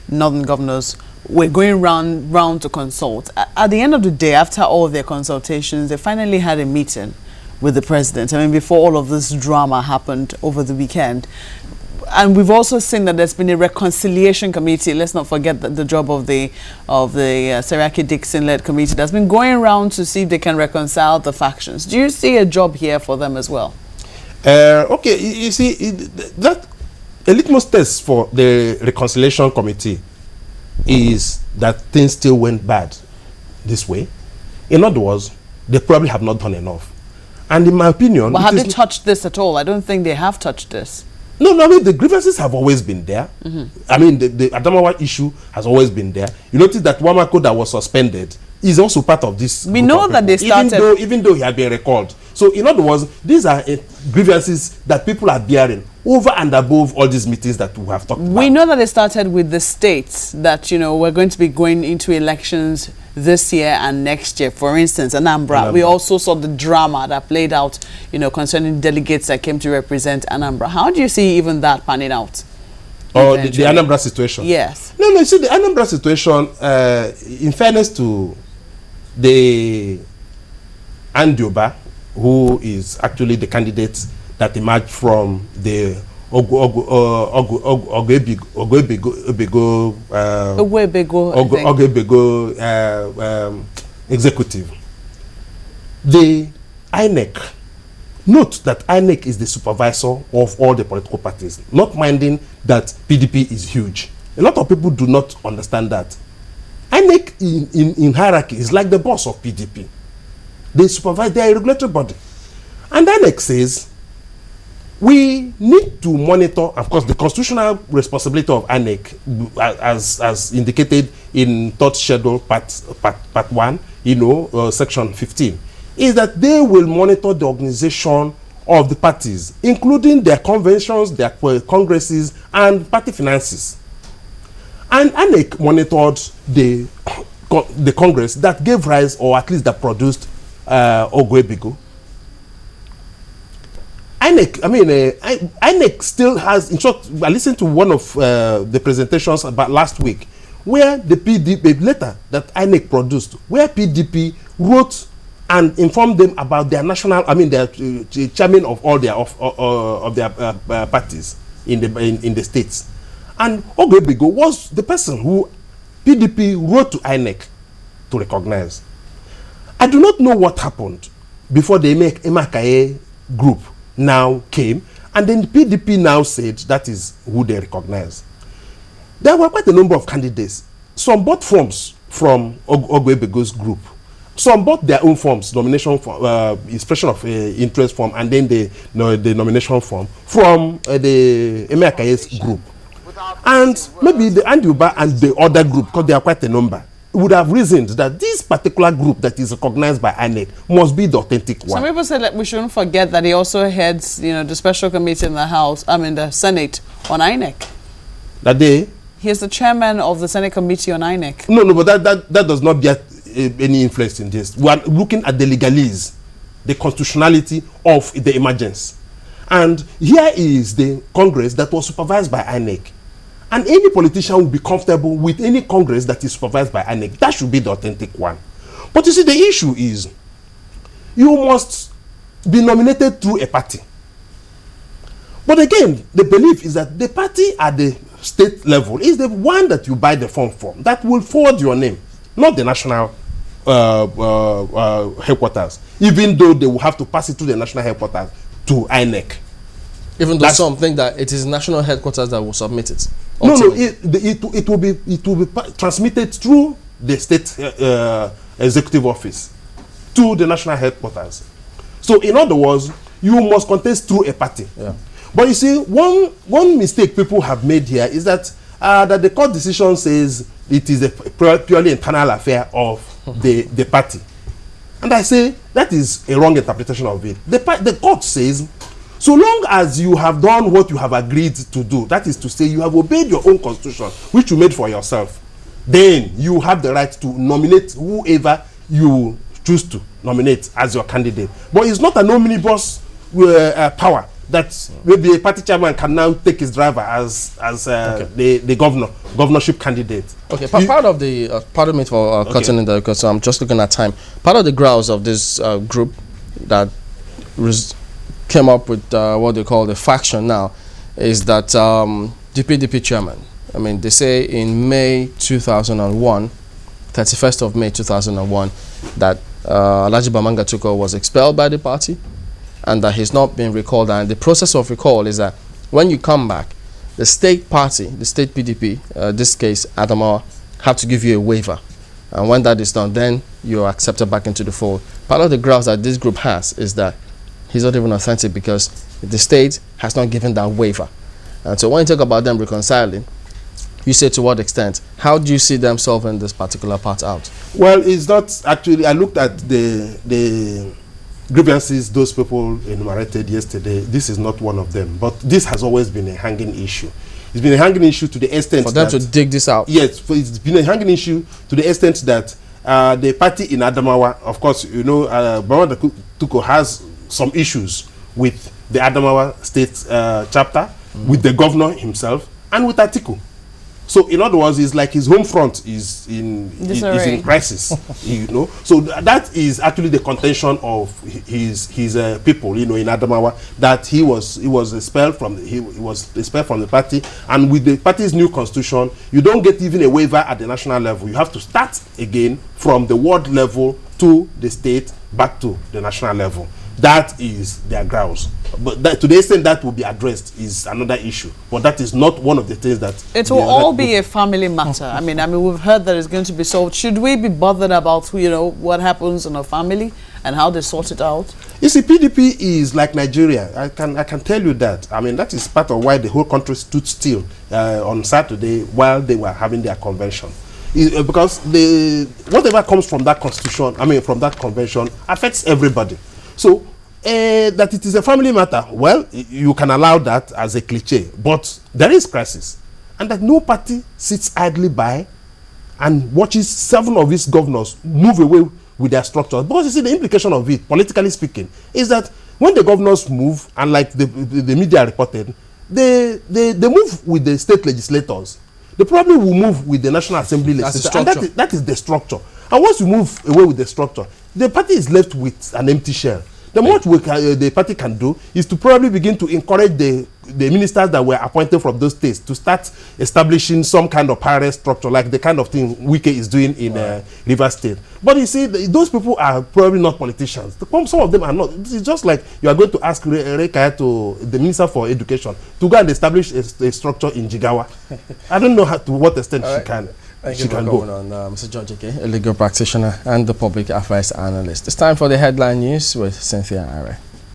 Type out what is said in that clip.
northern governors were going round to consult. At the end of the day, after all their consultations, they finally had a meeting with the president. Before all of this drama happened over the weekend. And we've also seen that there's been a reconciliation committee. Let's not forget that the job of the Seriake Dixon-led committee that's been going around to see if they can reconcile the factions. Do you see a job here for them as well? Okay, you see, that a litmus test for the reconciliation committee is that things still went bad this way. In other words, they probably have not done enough. And in my opinion... But have they touched this at all? I don't think they have touched this. No, the grievances have always been there. The Adamawa issue has always been there. You notice that Wamako that was suspended is also part of this. We know that they started... Even though he had been recalled. So, in other words, these are grievances that people are bearing over and above all these meetings that we have talked about. We know that they started with the states that, we're going to be going into elections this year and next year. For instance, Anambra. We also saw the drama that played out, concerning delegates that came to represent Anambra. How do you see even that panning out? Oh, the Anambra situation? Yes. No, you see, the Anambra situation, in fairness to the Andioba, who is actually the candidate that emerged from the Ogwebego executive. The INEC, note that INEC is the supervisor of all the political parties, not minding that PDP is huge. A lot of people do not understand that. INEC in hierarchy is like the boss of PDP. They supervise their regulatory body. And INEC says, we need to monitor, of course, the constitutional responsibility of INEC, as indicated in third schedule, part 1, section 15, is that they will monitor the organization of the parties, including their conventions, their congresses, and party finances. And INEC monitored the congress that gave rise, or at least that produced Ogwebego. INEC still has, in short, I listened to one of the presentations about last week, where the PDP letter that INEC produced, where PDP wrote and informed them about their national, their chairman of all their parties in the states. And Ogwebego was the person who PDP wrote to INEC to recognize. I do not know what happened before the Emakaye group now came, and then the PDP now said that is who they recognize. There were quite a number of candidates. Some bought forms from Ogwebego's group. Some bought their own forms, nomination form, expression of interest form, and then the nomination form from the Emekaye's group. And maybe the Andiuba and the other group, because there are quite a number, would have reasoned that this particular group that is recognized by INEC must be the authentic one. Some people say that we shouldn't forget that he also heads, the special committee in the House, the Senate on INEC. That day? He is the chairman of the Senate committee on INEC. No, but that does not get any influence in this. We are looking at the legalese, the constitutionality of the emergence. And here is the Congress that was supervised by INEC. And any politician will be comfortable with any Congress that is supervised by INEC. That should be the authentic one. But you see, the issue is, you must be nominated through a party. But again, the belief is that the party at the state level is the one that you buy the form from, that will forward your name, not the national headquarters, even though they will have to pass it to the national headquarters to INEC. Even though some think that it is national headquarters that will submit it. No, it will be transmitted through the state executive office to the national headquarters. So, in other words, you must contest through a party. Yeah. But you see, one mistake people have made here is that that the court decision says it is a purely internal affair of the party, and I say that is a wrong interpretation of it. The court says, so long as you have done what you have agreed to do, that is to say you have obeyed your own constitution, which you made for yourself, then you have the right to nominate whoever you choose to nominate as your candidate. But it's not an omnibus power that maybe a party chairman can now take his driver as the governorship candidate. Okay, part of the pardon me for cutting in there, because I'm just looking at time. Part of the grounds of this group that came up with what they call the faction now is that the PDP chairman, I mean, they say in May 2001, 31st of May 2001, that Alhaji Bamanga Tukur was expelled by the party and that he's not been recalled. And the process of recall is that when you come back, the state party, the state PDP, this case Adamawa, have to give you a waiver. And when that is done, then you're accepted back into the fold. Part of the grounds that this group has is that he's not even authentic because the state has not given that waiver. And so when you talk about them reconciling, you say to what extent? How do you see them solving this particular part out? Well, it's not actually. I looked at the grievances those people enumerated yesterday. This is not one of them. But this has always been a hanging issue. It's been a hanging issue to the extent for them to dig this out. Yes, it's been a hanging issue to the extent that the party in Adamawa, of course, you know, Bamanga Tukur has some issues with the Adamawa state chapter, with the governor himself, and with Atiku. So, in other words, it's like his home front is in crisis, you know. So that is actually the contention of his people, you know, in Adamawa, that he was expelled from the party, and with the party's new constitution, you don't get even a waiver at the national level. You have to start again from the ward level to the state back to the national level. That is their grounds. But that, to the extent that will be addressed is another issue. But that is not one of the things that... It will all be a family matter. I mean, we've heard that it's going to be solved. Should we be bothered about, you know, what happens in a family and how they sort it out? You see, PDP is like Nigeria. I can tell you that. I mean, that is part of why the whole country stood still on Saturday while they were having their convention. Because whatever comes from that constitution, from that convention, affects everybody. So, that it is a family matter, well, you can allow that as a cliche, but there is crisis. And that no party sits idly by and watches 7 of its governors move away with their structures. Because you see, the implication of it, politically speaking, is that when the governors move, and like the media reported, they move with the state legislators. They probably will move with the National Assembly legislature. And that is the structure. And once you move away with the structure, the party is left with an empty shell. The most the party can do is to probably begin to encourage the ministers that were appointed from those states to start establishing some kind of parallel structure, like the kind of thing Wike is doing in Rivers State. But you see, those people are probably not politicians. Some of them are not. It's just like you are going to ask Rekaya, the Minister for Education, to go and establish a structure in Jigawa. I don't know to what extent she can. Thank you for going on, Mr. George Ike, a legal practitioner and the public affairs analyst. It's time for the headline news with Cynthia Are.